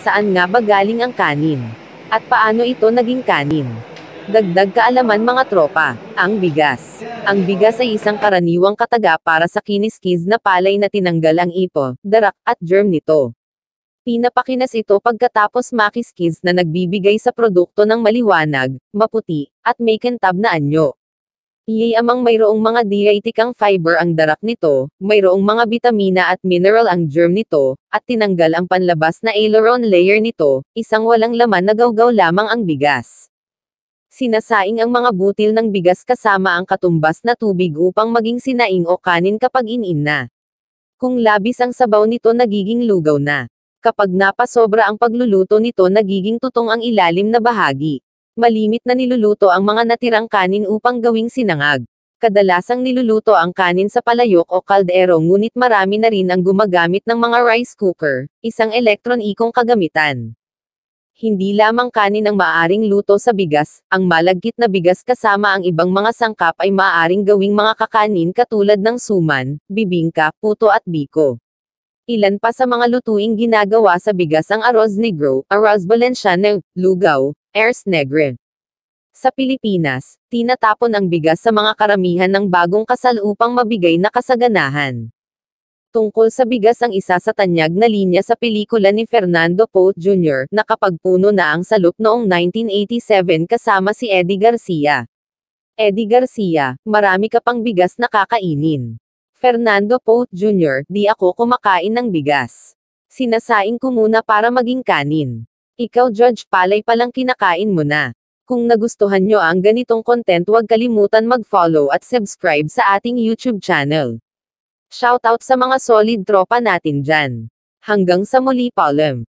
Saan nga ba galing ang kanin? At paano ito naging kanin? Dagdag kaalaman mga tropa, ang bigas. Ang bigas ay isang karaniwang kataga para sa kiniskis na palay na tinanggal ang ipo, darak, at germ nito. Pinapakinas ito pagkatapos makiskis na nagbibigay sa produkto ng maliwanag, maputi, at may kintab na anyo. Amang mayroong mga diuretic fiber ang darak nito, mayroong mga bitamina at mineral ang germ nito, at tinanggal ang panlabas na aileron layer nito, isang walang laman na gawgaw lamang ang bigas. Sinasaing ang mga butil ng bigas kasama ang katumbas na tubig upang maging sinaing o kanin kapag inin na. Kung labis ang sabaw nito nagiging lugaw na. Kapag napasobra ang pagluluto nito nagiging tutong ang ilalim na bahagi. Malimit na niluluto ang mga natirang kanin upang gawing sinangag. Kadalasang niluluto ang kanin sa palayok o kaldero ngunit marami na rin ang gumagamit ng mga rice cooker, isang elektronikong kagamitan. Hindi lamang kanin ang maaaring luto sa bigas, ang malagkit na bigas kasama ang ibang mga sangkap ay maaaring gawing mga kakanin katulad ng suman, bibingka, puto at biko. Ilan pa sa mga lutuing ginagawa sa bigas ang arroz negro, arroz valenciano, lugaw, arroz negre. Sa Pilipinas, tinatapon ang bigas sa mga karamihan ng bagong kasal upang mabigay na kasaganahan. Tungkol sa bigas ang isa sa tanyag na linya sa pelikula ni Fernando Poe Jr. na kapag puno na ang salop noong 1987 kasama si Eddie Garcia. Eddie Garcia, marami ka pang bigas na kakainin. Fernando Poe Jr., di ako kumakain ng bigas. Sinasaing ko muna para maging kanin. Ikaw Judge palay palang kinakain mo na. Kung nagustuhan nyo ang ganitong content huwag kalimutan mag-follow at subscribe sa ating YouTube channel. Shoutout sa mga solid tropa natin dyan. Hanggang sa muli Palem.